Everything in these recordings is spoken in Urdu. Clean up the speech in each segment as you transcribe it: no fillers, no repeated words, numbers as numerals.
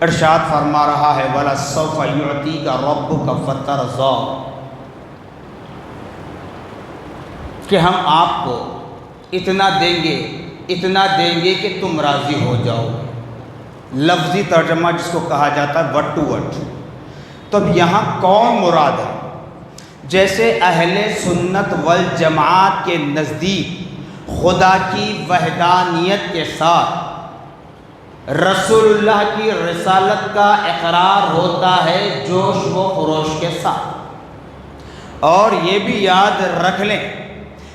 ارشاد فرما رہا ہے وَلَسَوْفَ يُعْطِيكَ رَبُّكَ فَتَرْضَىٰ، کہ ہم آپ کو اتنا دیں گے کہ تم راضی ہو جاؤ۔ لفظی ترجمہ جس کو کہا جاتا ہے وٹ ٹو وٹ۔ تو اب یہاں کون مراد ہے؟ جیسے اہل سنت والجماعت کے نزدیک خدا کی وحدانیت کے ساتھ رسول اللہ کی رسالت کا اقرار ہوتا ہے جوش و خروش کے ساتھ، اور یہ بھی یاد رکھ لیں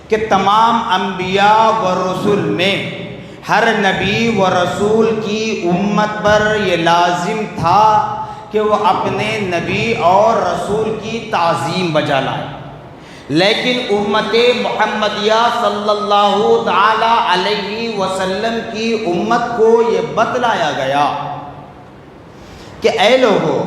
کہ تمام انبیاء و رسول میں ہر نبی و رسول کی امت پر یہ لازم تھا کہ وہ اپنے نبی اور رسول کی تعظیم بجا لائے، لیکن امت محمدیہ صلی اللہ تعالی علیہ وسلم کی امت کو یہ بتلایا گیا کہ اے لوگو،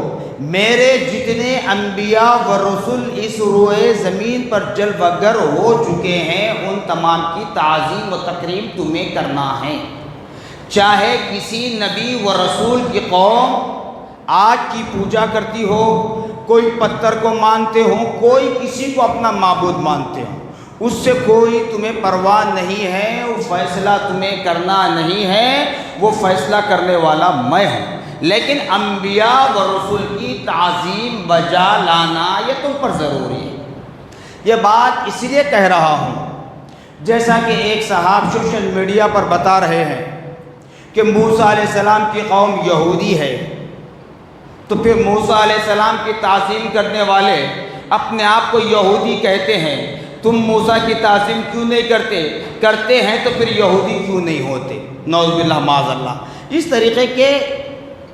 میرے جتنے انبیاء و رسول اس روئے زمین پر جلوہ گر ہو چکے ہیں، ان تمام کی تعظیم و تکریم تمہیں کرنا ہے۔ چاہے کسی نبی و رسول کی قوم آگ کی پوجا کرتی ہو، کوئی پتھر کو مانتے ہوں، کوئی کسی کو اپنا معبود مانتے ہوں، اس سے کوئی تمہیں پرواہ نہیں ہے، وہ فیصلہ تمہیں کرنا نہیں ہے، وہ فیصلہ کرنے والا میں ہوں۔ لیکن انبیاء و رسول کی تعظیم بجا لانا یہ تم پر ضروری ہے۔ یہ بات اس لیے کہہ رہا ہوں جیسا کہ ایک صاحب سوشل میڈیا پر بتا رہے ہیں کہ موسیٰ علیہ السلام کی قوم یہودی ہے، تو پھر موسیٰ علیہ السلام کی تعظیم کرنے والے اپنے آپ کو یہودی کہتے ہیں، تم موسیٰ کی تعظیم کیوں نہیں کرتے ہیں تو پھر یہودی کیوں نہیں ہوتے؟ نعوذ باللہ معاذ اللہ۔ اس طریقے کے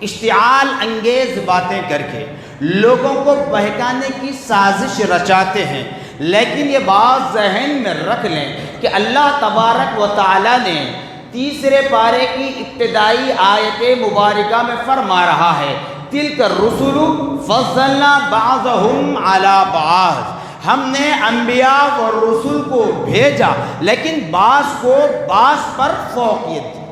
اشتعال انگیز باتیں کر کے لوگوں کو بہکانے کی سازش رچاتے ہیں، لیکن یہ بات ذہن میں رکھ لیں کہ اللہ تبارک و تعالی نے تیسرے پارے کی ابتدائی آیت مبارکہ میں فرما رہا ہے تِلْكَ الرُّسُلُ فَضَّلْنَا بَعْضَهُمْ عَلَى بَعْضٍ، ہم نے انبیاء و رسول کو بھیجا لیکن بعض کو بعض پر فوقیت دی،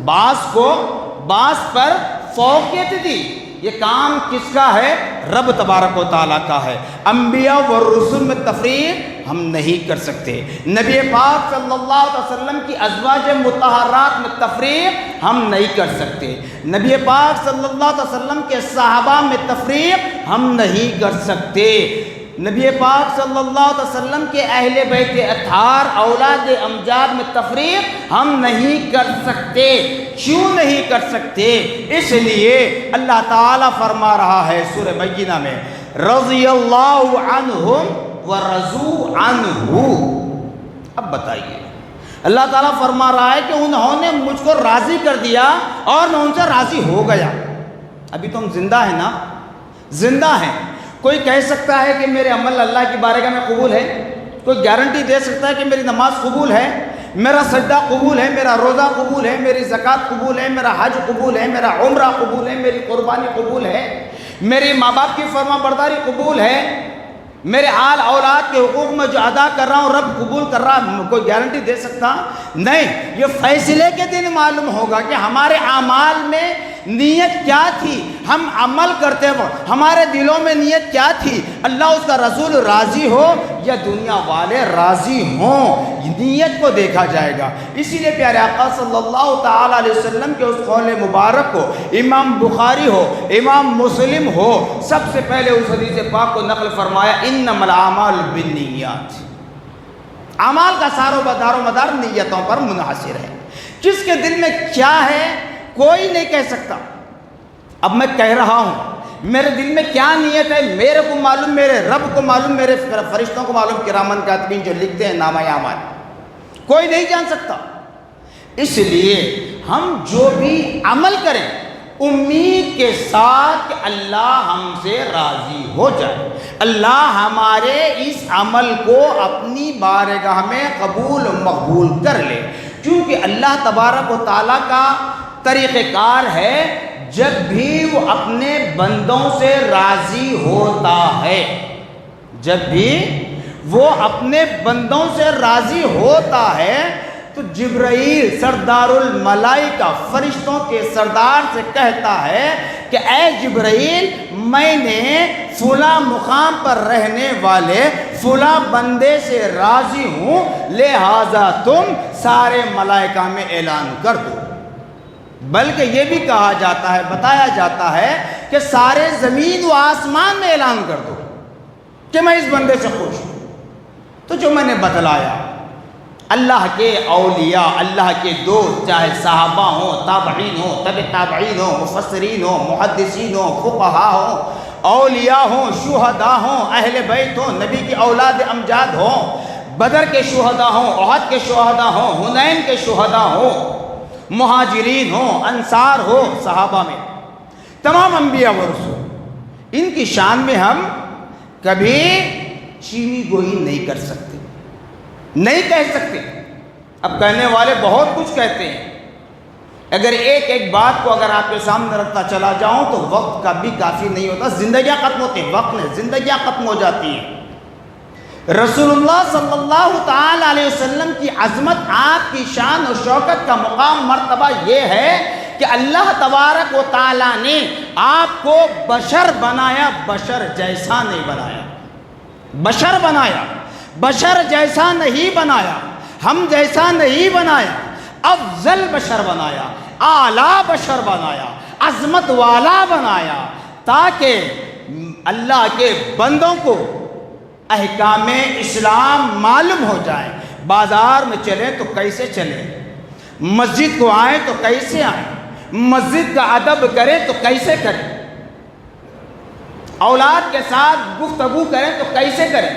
بعض پر فوقیت دی۔ یہ کام کس کا ہے؟ رب تبارک و تعالیٰ کا ہے۔ انبیاء و رسول میں تفریق ہم نہیں کر سکتے، نبی پاک صلی اللہ علیہ وسلم کی ازواج مطہرات میں تفریق ہم نہیں کر سکتے، نبی پاک صلی اللہ علیہ وسلم کے صحابہ میں تفریق ہم نہیں کر سکتے، نبی پاک صلی اللہ علیہ وسلم کے اہل بیت اطہار اولاد امجاد میں تفریق ہم نہیں کر سکتے۔ کیوں نہیں کر سکتے؟ اس لیے اللہ تعالیٰ فرما رہا ہے سورہ بینہ میں رضی اللہ عنہم ورضوا عنہ۔ اب بتائیے، اللہ تعالیٰ فرما رہا ہے کہ انہوں نے مجھ کو راضی کر دیا اور میں ان سے راضی ہو گیا۔ ابھی تو ہم زندہ ہیں نا، زندہ ہیں۔ کوئی کہہ سکتا ہے کہ میرے عمل اللہ کی بارگاہ میں قبول ہے؟ کوئی گارنٹی دے سکتا ہے کہ میری نماز قبول ہے، میرا سجدہ قبول ہے، میرا روزہ قبول ہے، میری زکوٰۃ قبول ہے، میرا حج قبول ہے، میرا عمرہ قبول ہے، میری قربانی قبول ہے، میری ماں باپ کی فرما برداری قبول ہے، میرے آل اولاد کے حقوق میں جو ادا کر رہا ہوں رب قبول کر رہا ہے؟ کوئی گارنٹی دے سکتا نہیں۔ یہ فیصلے کے دن معلوم ہوگا کہ ہمارے اعمال میں نیت کیا تھی، ہم عمل کرتے وقت ہمارے دلوں میں نیت کیا تھی، اللہ اس کا رسول راضی ہو یا دنیا والے راضی ہوں، نیت کو دیکھا جائے گا۔ اسی لیے پیارے آقا صلی اللہ تعالیٰ علیہ وسلم کے اس قول مبارک کو امام بخاری ہو، امام مسلم ہو، سب سے پہلے اس حدیث پاک کو نقل فرمایا انما الاعمال بالنیات، اعمال کا دار و مدار نیتوں پر منحصر ہے۔ کس کے دل میں کیا ہے کوئی نہیں کہہ سکتا۔ اب میں کہہ رہا ہوں میرے دل میں کیا نیت ہے میرے کو معلوم، میرے رب کو معلوم، میرے فرشتوں کو معلوم، کرامن کاتبین جو لکھتے ہیں نامہ اعمال، کوئی نہیں جان سکتا۔ اس لیے ہم جو بھی عمل کریں امید کے ساتھ کہ اللہ ہم سے راضی ہو جائے، اللہ ہمارے اس عمل کو اپنی بارگاہ میں قبول و مقبول کر لے، کیونکہ اللہ تبارک و تعالیٰ کا طریقہ کار ہے جب بھی وہ اپنے بندوں سے راضی ہوتا ہے، جب بھی وہ اپنے بندوں سے راضی ہوتا ہے تو جبرائیل سردار الملائکہ فرشتوں کے سردار سے کہتا ہے کہ اے جبرائیل، میں نے فلاں مقام پر رہنے والے فلاں بندے سے راضی ہوں، لہذا تم سارے ملائکہ میں اعلان کر دو۔ بلکہ یہ بھی کہا جاتا ہے، بتایا جاتا ہے کہ سارے زمین و آسمان میں اعلان کر دو کہ میں اس بندے سے خوش ہوں۔ تو جو میں نے بتلایا، اللہ کے اولیاء، اللہ کے دوست، چاہے صحابہ ہوں، تابعین ہوں، تبع تابعین ہوں، مفسرین ہوں، محدثین ہوں، فقہاء ہوں، اولیاء ہوں، شہداء ہوں، اہل بیت ہوں، نبی کی اولاد امجاد ہوں، بدر کے شہداء ہوں، احد کے شہداء ہوں، حنین کے شہداء ہوں، مہاجرین ہوں، انصار ہو، صحابہ میں تمام انبیاء و رسول، ان کی شان میں ہم کبھی چینی گوئی نہیں کر سکتے، نہیں کہہ سکتے۔ اب کہنے والے بہت کچھ کہتے ہیں، اگر ایک بات کو اگر آپ کے سامنے رکھتا چلا جاؤں تو وقت کا بھی کافی نہیں ہوتا، زندگیاں ختم ہوتی ہیں، وقت نہیں، زندگیاں ختم ہو جاتی ہیں۔ رسول اللہ صلی اللہ تعالی علیہ وسلم کی عظمت، آپ کی شان و شوکت کا مقام مرتبہ یہ ہے کہ اللہ تبارک و تعالی نے آپ کو بشر بنایا، بشر جیسا نہیں بنایا، بشر بنایا، بشر جیسا نہیں بنایا، ہم جیسا نہیں بنایا، افضل بشر بنایا، اعلیٰ بشر بنایا، عظمت والا بنایا، تاکہ اللہ کے بندوں کو احکام اسلام معلوم ہو جائے۔ بازار میں چلیں تو کیسے چلیں، مسجد کو آئیں تو کیسے آئیں، مسجد کا ادب کریں تو کیسے کریں، اولاد کے ساتھ گفتگو کریں تو کیسے کریں،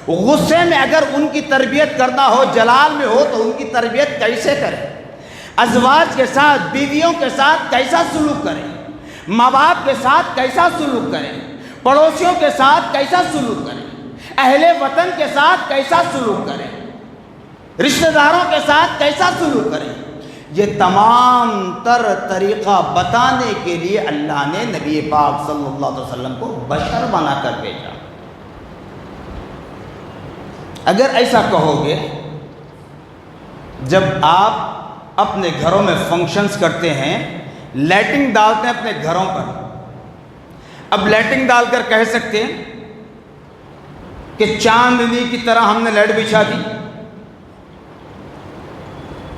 غصے میں اگر ان کی تربیت کرنا ہو، جلال میں ہو تو ان کی تربیت کیسے کریں، ازواج کے ساتھ، بیویوں کے ساتھ کیسا سلوک کریں، ماں باپ کے ساتھ کیسا سلوک کریں، پڑوسیوں کے ساتھ کیسا سلوک کریں، اہل وطن کے ساتھ کیسا سلوک کریں، رشتہ داروں کے ساتھ کیسا سلوک کریں، یہ تمام تر طریقہ بتانے کے لیے اللہ نے نبی پاک صلی اللہ علیہ وسلم کو بشر بنا کر بھیجا۔ اگر ایسا کہو گے، جب آپ اپنے گھروں میں فنکشنز کرتے ہیں، لائٹنگ ڈالتے ہیں اپنے گھروں پر، اب لائٹنگ ڈال کر کہہ سکتے ہیں کہ چاندنی کی طرح ہم نے لائٹ بچھا دی،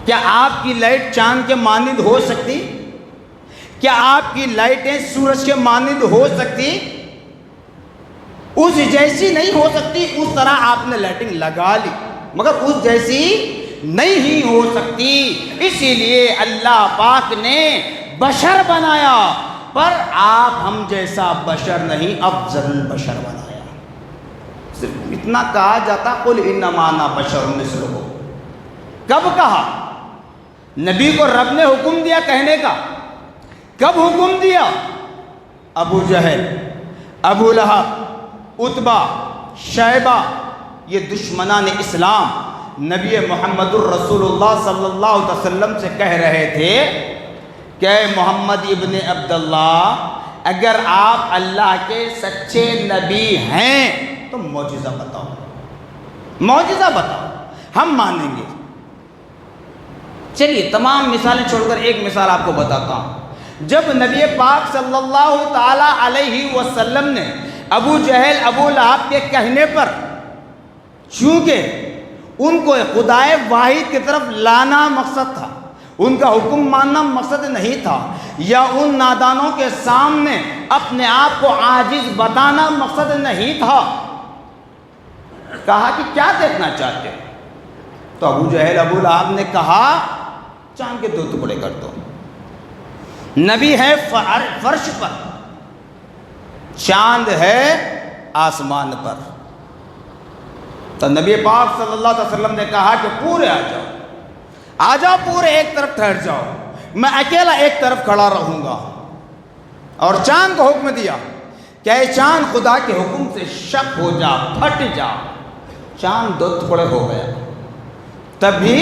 کیا آپ کی لائٹ چاند کے مانند ہو سکتی؟ کیا آپ کی لائٹیں سورج کے مانند ہو سکتی؟ اس جیسی نہیں ہو سکتی، اس طرح آپ نے لائٹنگ لگا لی، مگر اس جیسی نہیں ہو سکتی۔ اسی لیے اللہ پاک نے بشر بنایا، پر آپ ہم جیسا بشر نہیں، افضل بشر بنایا۔ صرف اتنا کہا جاتا، قل انما انا بشر مثلکم۔ کب کہا؟ نبی کو رب نے حکم دیا کہنے کا۔ کب حکم دیا؟ ابو جہل، ابو لہب، عتبہ، شیبہ، یہ دشمنان اسلام نبی محمد الرسول اللہ صلی اللہ علیہ وسلم سے کہہ رہے تھے کہ محمد ابن عبداللہ، اگر آپ اللہ کے سچے نبی ہیں تو معجزہ بتاؤ، معجزہ بتاؤ، ہم مانیں گے۔ چلیے تمام مثالیں چھوڑ کر ایک مثال آپ کو بتاتا ہوں۔ جب نبی پاک صلی اللہ تعالی علیہ وسلم نے ابو جہل، ابو لہب کے کہنے پر، چونکہ ان کو خدائے واحد کی طرف لانا مقصد تھا، ان کا حکم ماننا مقصد نہیں تھا، یا ان نادانوں کے سامنے اپنے آپ کو عاجز بتانا مقصد نہیں تھا، کہا کہ کیا دیکھنا چاہتے ہیں؟ تو ابو جہل، ابو لہب نے کہا چاند کے 2 ٹکڑے کر دو۔ نبی ہے فرش پر، چاند ہے آسمان پر۔ تو نبی پاک صلی اللہ علیہ وسلم نے کہا کہ پورے آ جاؤ، آ جاؤ پورے، ایک طرف ٹھہر جاؤ، میں اکیلا ایک طرف کھڑا رہوں گا۔ اور چاند کو حکم دیا کہ اے چاند، خدا کے حکم سے شک ہو جا، پھٹ جا۔ چاند 2 ٹکڑے ہو گیا۔ تب بھی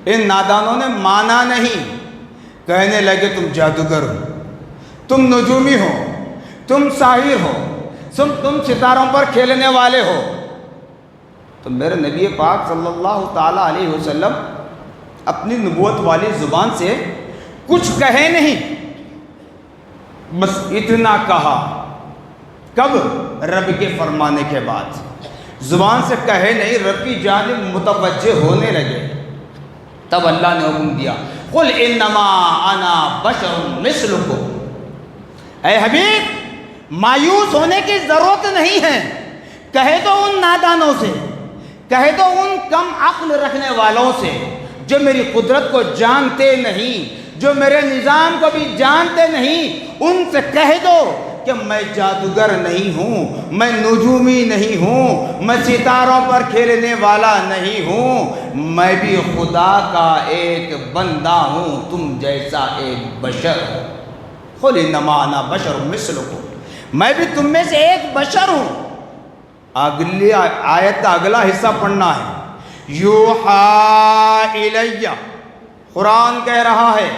ان نادانوں نے مانا نہیں، کہنے لگے تم جادوگر ہو، تم نجومی ہو، تم ساحر ہو، تم ستاروں پر کھیلنے والے ہو۔ تو میرے نبی پاک صلی اللہ تعالی علیہ وسلم اپنی نبوت والی زبان سے کچھ کہے نہیں، بس اتنا کہا۔ کب؟ رب کے فرمانے کے بعد زبان سے کہے نہیں، رب کی جانب متوجہ ہونے لگے، تب اللہ نے حکم دیا قل انما انا بشر مثلکم۔ اے حبیب مایوس ہونے کی ضرورت نہیں ہے، کہے تو ان نادانوں سے، کہے تو ان کم عقل رکھنے والوں سے جو میری قدرت کو جانتے نہیں، جو میرے نظام کو بھی جانتے نہیں، ان سے کہہ دو کہ میں جادوگر نہیں ہوں، میں نجومی نہیں ہوں، میں ستاروں پر کھیلنے والا نہیں ہوں، میں بھی خدا کا ایک بندہ ہوں، تم جیسا ایک بشر ہوں۔ قل انما انا بشر مثلکم، میں بھی تم میں سے ایک بشر ہوں۔ اگلی آیت کا اگلا حصہ پڑھنا ہے، یوحی الیہ، قرآن کہہ رہا ہے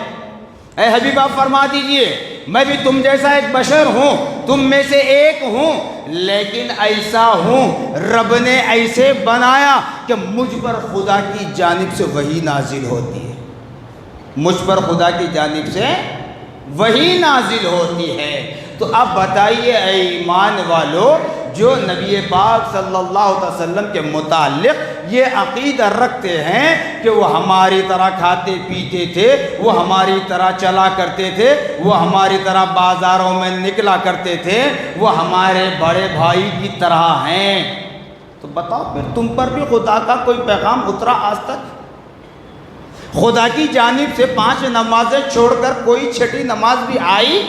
اے حبیب آپ فرما دیجئے میں بھی تم جیسا ایک بشر ہوں، تم میں سے ایک ہوں، لیکن ایسا ہوں رب نے ایسے بنایا کہ مجھ پر خدا کی جانب سے وحی نازل ہوتی ہے، مجھ پر خدا کی جانب سے وحی نازل ہوتی ہے۔ تو اب بتائیے اے ایمان والو، جو نبی پاک صلی اللہ علیہ وسلم کے متعلق یہ عقیدہ رکھتے ہیں کہ وہ ہماری طرح کھاتے پیتے تھے، وہ ہماری طرح چلا کرتے تھے، وہ ہماری طرح بازاروں میں نکلا کرتے تھے، وہ ہمارے بڑے بھائی کی طرح ہیں، تو بتاؤ پھر تم پر بھی خدا کا کوئی پیغام اترا آج تک؟ خدا کی جانب سے 5 نمازیں چھوڑ کر کوئی چھٹی نماز بھی آئی؟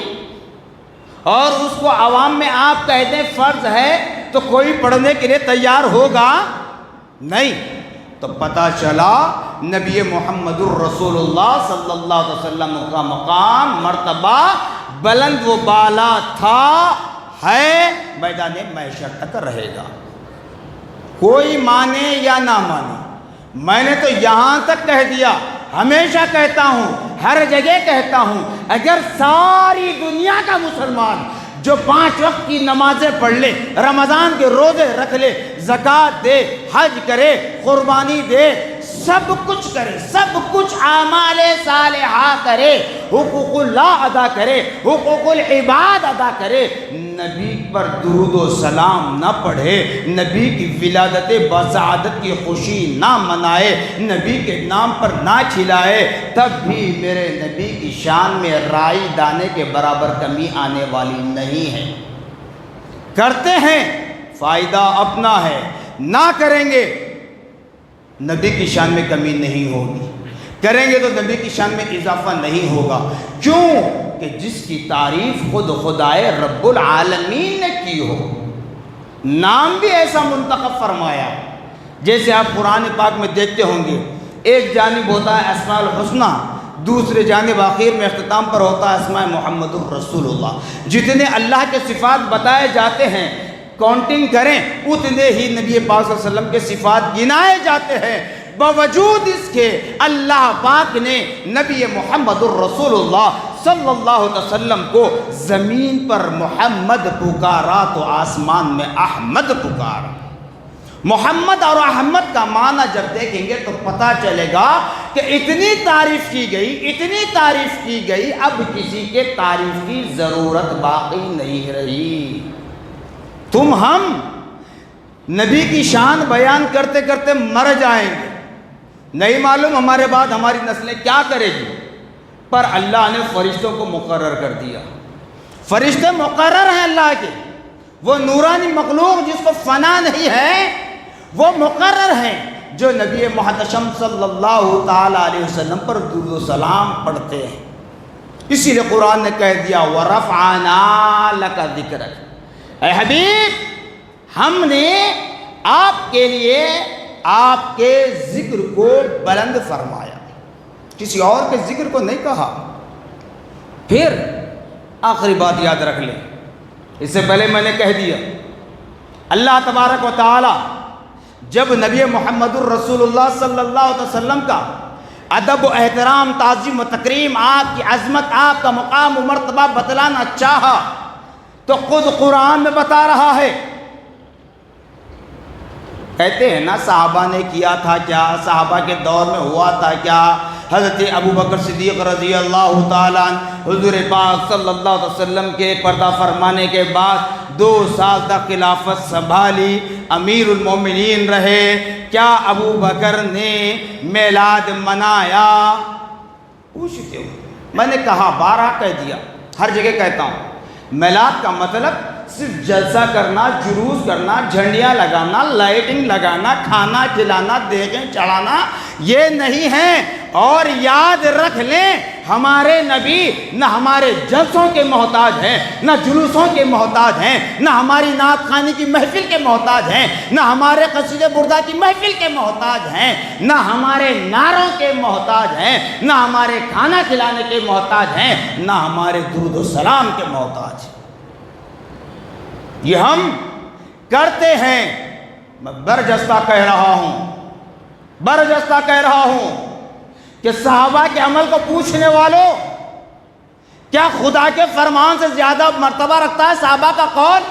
اور اس کو عوام میں آپ کہتے ہیں فرض ہے تو کوئی پڑھنے کے لیے تیار ہوگا نہیں۔ تو پتہ چلا نبی محمد الرسول اللہ صلی اللہ علیہ وسلم کا مقام مرتبہ بلند و بالا تھا، ہے، میدان محشر تک رہے گا، کوئی مانے یا نہ مانے۔ میں نے تو یہاں تک کہہ دیا، ہمیشہ کہتا ہوں، ہر جگہ کہتا ہوں، اگر ساری دنیا کا مسلمان جو 5 وقت کی نمازیں پڑھ لے، رمضان کے روزے رکھ لے، زکوٰۃ دے، حج کرے، قربانی دے، سب کچھ کرے، سب کچھ اعمال صالحہ کرے، حقوق اللہ ادا کرے، حقوق العباد ادا کرے، نبی پر درود و سلام نہ پڑھے، نبی کی ولادت بسعادت کی خوشی نہ منائے، نبی کے نام پر نہ کھلائے، تب بھی میرے نبی کی شان میں رائی دانے کے برابر کمی آنے والی نہیں ہے۔ کرتے ہیں فائدہ اپنا ہے، نہ کریں گے نبی کی شان میں کمی نہیں ہوگی، کریں گے تو نبی کی شان میں اضافہ نہیں ہوگا۔ کیوں کہ جس کی تعریف خود خدائے رب العالمین نے کی ہو، نام بھی ایسا منتخب فرمایا، جیسے آپ قرآن پاک میں دیکھتے ہوں گے، ایک جانب ہوتا ہے اسماء الحسنہ، دوسرے جانب آخر میں اختتام پر ہوتا ہے اسماء محمد الرسول اللہ۔ جتنے اللہ کے صفات بتائے جاتے ہیں، کاؤنٹنگ کریں اتنے ہی نبی پاک صلی اللہ علیہ وسلم کے صفات گنائے جاتے ہیں، باوجود اس کے اللہ پاک نے نبی محمد الرسول اللہ صلی اللہ علیہ وسلم کو زمین پر محمد پکارا تو آسمان میں احمد پکارا۔ محمد اور احمد کا معنی جب دیکھیں گے تو پتہ چلے گا کہ اتنی تعریف کی گئی، اتنی تعریف کی گئی، اب کسی کے تعریف کی ضرورت باقی نہیں رہی۔ تم ہم نبی کی شان بیان کرتے کرتے مر جائیں گے، نہیں معلوم ہمارے بعد ہماری نسلیں کیا کرے گی، پر اللہ نے فرشتوں کو مقرر کر دیا۔ فرشتے مقرر ہیں اللہ کے، وہ نورانی مخلوق جس کو فنا نہیں ہے، وہ مقرر ہیں جو نبی محتشم صلی اللہ تعالیٰ علیہ وسلم پر درود و سلام پڑھتے ہیں۔ اسی لیے قرآن نے کہہ دیا وَرَفْعَنَا لَكَ ذِكْرَكَ، اے حبیب ہم نے آپ کے لیے آپ کے ذکر کو بلند فرمایا، کسی اور کے ذکر کو نہیں کہا۔ پھر آخری بات یاد رکھ لیں، اس سے پہلے میں نے کہہ دیا، اللہ تبارک و تعالی جب نبی محمد الرسول اللہ صلی اللہ علیہ وسلم کا ادب و احترام، تعظیم و تکریم، آپ کی عظمت، آپ کا مقام و مرتبہ بتلانا چاہا تو خود قرآن میں بتا رہا ہے کہتے ہیں نا صحابہ نے کیا تھا کیا، صحابہ کے دور میں ہوا تھا کیا۔ حضرت ابو بکر صدیق رضی اللہ تعالیٰ عنہ حضور پاک صلی اللہ علیہ وسلم کے پردہ فرمانے کے بعد 2 سال تک خلافت سنبھالی، امیر المومنین رہے۔ کیا ابو بکر نے میلاد منایا؟ پوچھتے ہو، میں نے کہا 12 کہہ دیا، ہر جگہ کہتا ہوں، میلاد کا مطلب صرف جلسہ کرنا، جلوس کرنا، جھنڈیاں لگانا، لائٹنگ لگانا، کھانا کھلانا، دیگیں چڑھانا، یہ نہیں ہے۔ اور یاد رکھ لیں، ہمارے نبی نہ ہمارے جلسوں کے محتاج ہیں، نہ جلوسوں کے محتاج ہیں، نہ ہماری نعت خوانی کی محفل کے محتاج ہیں، نہ ہمارے قصیدہ بردہ کی محفل کے محتاج ہیں، نہ ہمارے نعروں کے محتاج ہیں، نہ ہمارے کھانا کھلانے کے محتاج ہیں، نہ ہمارے درود و سلام کے محتاج ہیں۔ یہ ہم کرتے ہیں۔ میں برجستہ کہہ رہا ہوں کہ صحابہ کے عمل کو پوچھنے والوں، کیا خدا کے فرمان سے زیادہ مرتبہ رکھتا ہے صحابہ کا قول؟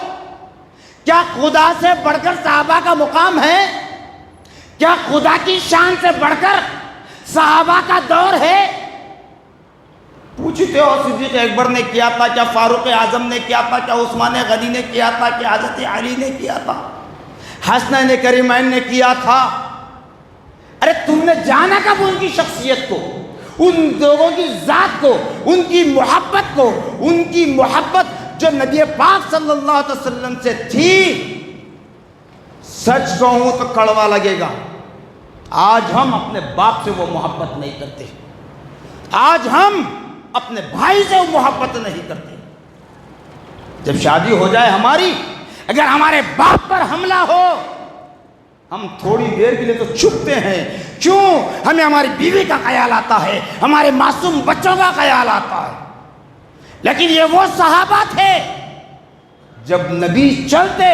کیا خدا سے بڑھ کر صحابہ کا مقام ہے؟ کیا خدا کی شان سے بڑھ کر صحابہ کا دور ہے؟ پوچھتے ہو، صدیق اکبر نے کیا تھا کیا، فاروق اعظم نے کیا تھا کیا، عثمان غنی نے کیا تھا کیا، حضرت علی نے کیا تھا، حسنین کریمین نے کیا تھا؟ ارے تم نے جانا کب ان کی شخصیت کو، ان لوگوں کی ذات کو، ان کی محبت جو نبی پاک صلی اللہ علیہ وسلم سے تھی؟ سچ کہوں تو کڑوا لگے گا، آج ہم اپنے باپ سے وہ محبت نہیں کرتے، آج ہم اپنے بھائی سے وہ محبت نہیں کرتے۔ جب شادی ہو جائے ہماری، اگر ہمارے باپ پر حملہ ہو، ہم تھوڑی دیر کے لیے تو چھپتے ہیں۔ کیوں؟ ہمیں ہماری بیوی کا خیال آتا ہے، ہمارے معصوم بچوں کا خیال آتا ہے۔ لیکن یہ وہ صحابہ تھے، جب نبی چلتے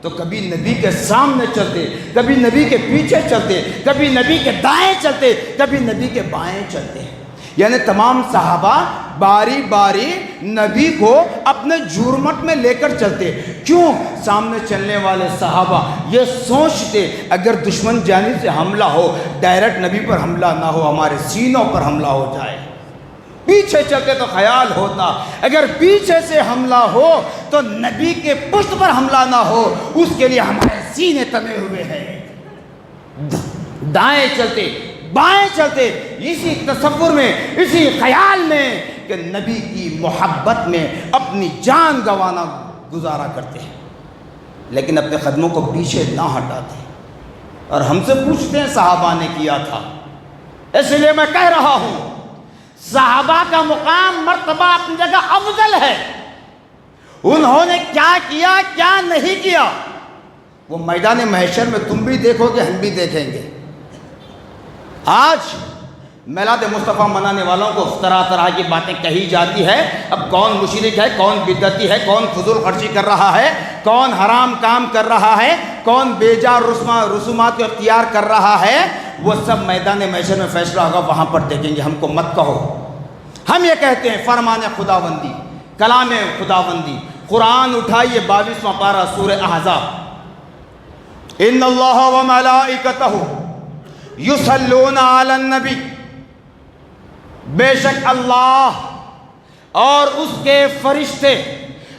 تو کبھی نبی کے سامنے چلتے، کبھی نبی کے پیچھے چلتے، کبھی نبی کے دائیں چلتے، کبھی نبی کے بائیں چلتے۔ یعنی تمام صحابہ باری باری نبی کو اپنے جھرمٹ میں لے کر چلتے۔ کیوں؟ سامنے چلنے والے صحابہ یہ سوچتے، اگر دشمن جانب سے حملہ ہو، ڈائریکٹ نبی پر حملہ نہ ہو، ہمارے سینوں پر حملہ ہو جائے۔ پیچھے چلتے تو خیال ہوتا، اگر پیچھے سے حملہ ہو تو نبی کے پشت پر حملہ نہ ہو، اس کے لیے ہمارے سینے تنے ہوئے ہیں۔ دائیں چلتے، بائیں چلتے، اسی تصور میں، اسی خیال میں کہ نبی کی محبت میں اپنی جان گوانا گزارا کرتے ہیں، لیکن اپنے قدموں کو پیچھے نہ ہٹاتے۔ اور ہم سے پوچھتے ہیں صحابہ نے کیا تھا، اس لیے میں کہہ رہا ہوں صحابہ کا مقام مرتبہ اپنی جگہ افضل ہے۔ انہوں نے کیا کیا، کیا نہیں کیا، وہ میدان محشر میں تم بھی دیکھو گے، ہم بھی دیکھیں گے۔ آج میلاد مصطفیٰ منانے والوں کو طرح طرح کی باتیں کہی جاتی ہے۔ اب کون مشرک ہے، کون بدعتی ہے، کون فضول خرچی کر رہا ہے، کون حرام کام کر رہا ہے، کون بیجا رسومات کو اختیار کر رہا ہے، وہ سب میدان محشر میں فیصلہ ہوگا، وہاں پر دیکھیں گے۔ ہم کو مت کہو، ہم یہ کہتے ہیں فرمان خداوندی، کلام خداوندی۔ قرآن اٹھائیے 22واں پارہ سورہ احزاب، ان اللہ و ملائکتہ یصلون علی النبی، بے شک اللہ اور اس کے فرشتے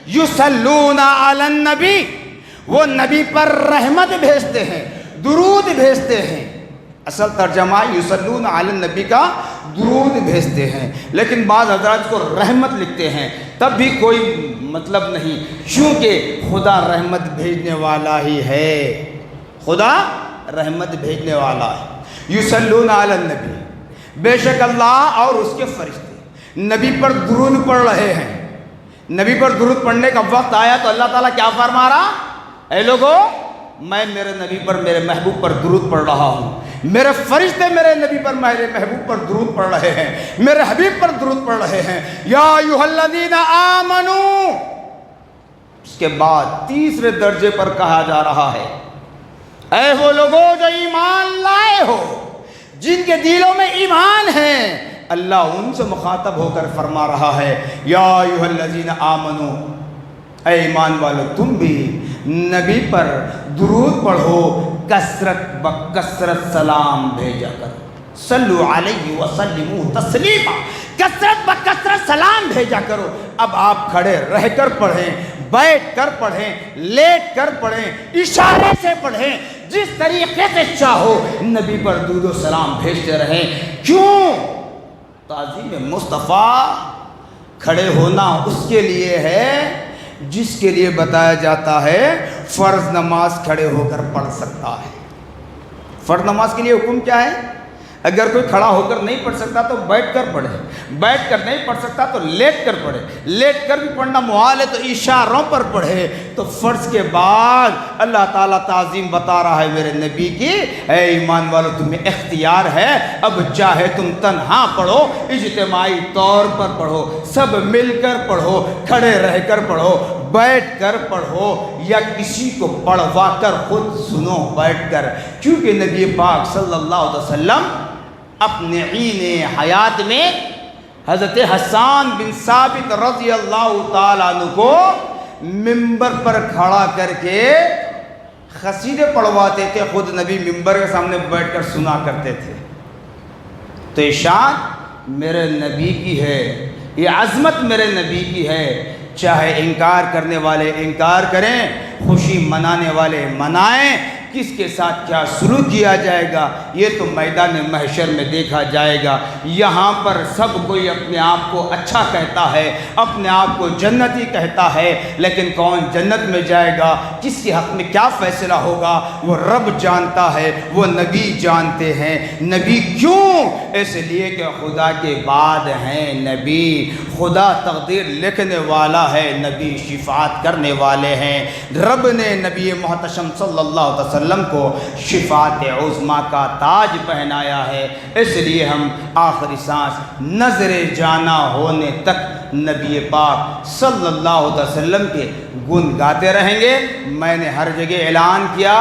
یصلون علی النبی، وہ نبی پر رحمت بھیجتے ہیں، درود بھیجتے ہیں۔ اصل ترجمہ یصلون علی النبی کا درود بھیجتے ہیں، لیکن بعض حضرات کو رحمت لکھتے ہیں، تب بھی کوئی مطلب نہیں، چونکہ خدا رحمت بھیجنے والا ہی ہے، خدا رحمت بھیجنے والا ہے۔ یصلون علی النبی، بے شک اللہ اور اس کے فرشتے نبی پر درود پڑھ رہے ہیں۔ نبی پر درود پڑھنے کا وقت آیا تو اللہ تعالیٰ کیا فرما رہا؟ اے لوگو، میں میرے نبی پر، میرے محبوب پر درود پڑھ رہا ہوں، میرے فرشتے میرے نبی پر، میرے محبوب پر درود پڑھ رہے ہیں، میرے حبیب پر درود پڑھ رہے ہیں۔ یا ایھا الذین آمنوا، اس کے بعد تیسرے درجے پر کہا جا رہا ہے، اے وہ لوگو جو ایمان لائے ہو، جن کے دلوں میں ایمان ہے، اللہ ان سے مخاطب ہو کر فرما رہا ہے، یا ایھا الذین آمنوا، اے ایمان والو تم بھی نبی پر درود پڑھو، کثرت بکثرت سلام بھیجا کرو، صلو علیہ وسلموا تسلیما، کثرت بکثرت سلام بھیجا کرو۔ اب آپ کھڑے رہ کر پڑھیں، بیٹھ کر پڑھیں، لیٹ کر پڑھیں، اشارے سے پڑھیں، جس طریقے سے چاہو نبی پر درود و سلام بھیجتے رہیں۔ کیوں؟ تعظیم مصطفیٰ کھڑے ہونا اس کے لیے ہے جس کے لیے بتایا جاتا ہے فرض نماز کھڑے ہو کر پڑھ سکتا ہے۔ فرض نماز کے لیے حکم کیا ہے؟ اگر کوئی کھڑا ہو کر نہیں پڑھ سکتا تو بیٹھ کر پڑھے، بیٹھ کر نہیں پڑھ سکتا تو لیٹ کر پڑھے، لیٹ کر بھی پڑھنا محال ہے تو اشاروں پر پڑھے۔ تو فرض کے بعد اللہ تعالیٰ تعظیم بتا رہا ہے میرے نبی کی، اے ایمان والو تمہیں اختیار ہے، اب چاہے تم تنہا پڑھو، اجتماعی طور پر پڑھو، سب مل کر پڑھو، کھڑے رہ کر پڑھو، بیٹھ کر پڑھو، یا کسی کو پڑھوا کر خود سنو بیٹھ کر۔ کیونکہ نبی پاک صلی اللہ علیہ وسلم اپنے عین حیات میں حضرت حسان بن ثابت رضی اللہ تعالیٰ عنہ کو ممبر پر کھڑا کر کے قصیدے پڑھواتے تھے، خود نبی ممبر کے سامنے بیٹھ کر سنا کرتے تھے۔ تو یہ شان میرے نبی کی ہے، یہ عظمت میرے نبی کی ہے، چاہے انکار کرنے والے انکار کریں، خوشی منانے والے منائیں، کس کے ساتھ کیا سلوک کیا جائے گا یہ تو میدان محشر میں دیکھا جائے گا۔ یہاں پر سب کوئی اپنے آپ کو اچھا کہتا ہے، اپنے آپ کو جنتی کہتا ہے، لیکن کون جنت میں جائے گا، کس کے حق میں کیا فیصلہ ہوگا وہ رب جانتا ہے، وہ نبی جانتے ہیں۔ نبی کیوں؟ اس لیے کہ خدا کے بعد ہیں نبی، خدا تقدیر لکھنے والا ہے، نبی شفاعت کرنے والے ہیں۔ رب نے نبی محتشم صلی اللہ علیہ وسلم کو شفاعت عظمیٰ کا تاج پہنایا ہے، اس لیے ہم آخری سانس نظر جانا ہونے تک نبی پاک صلی اللہ علیہ وسلم کے گن گاتے رہیں گے۔ میں نے ہر جگہ اعلان کیا،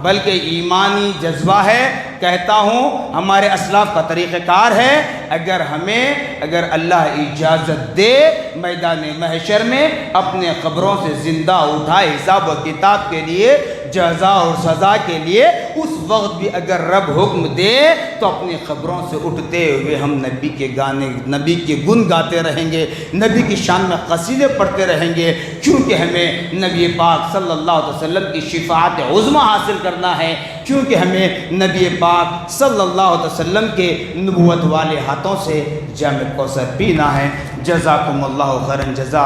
بلکہ ایمانی جذبہ ہے، کہتا ہوں ہمارے اسلاف کا طریقہ کار ہے، اگر اللہ اجازت دے میدان محشر میں اپنے قبروں سے زندہ اٹھائے حساب و کتاب کے لیے، جزا اور سزا کے لیے، اس وقت بھی اگر رب حکم دے تو اپنی قبروں سے اٹھتے ہوئے ہم نبی کے گانے، نبی کے گن گاتے رہیں گے، نبی کی شان میں قصیدے پڑھتے رہیں گے، کیونکہ ہمیں نبی پاک صلی اللہ علیہ وسلم کی شفاعت عظمیٰ حاصل کرنا ہے، کیونکہ ہمیں نبی پاک صلی اللہ علیہ وسلم کے نبوت والے ہاتھوں سے جام کوثر پینا ہے۔ جزاکم اللہ خیرا جزا۔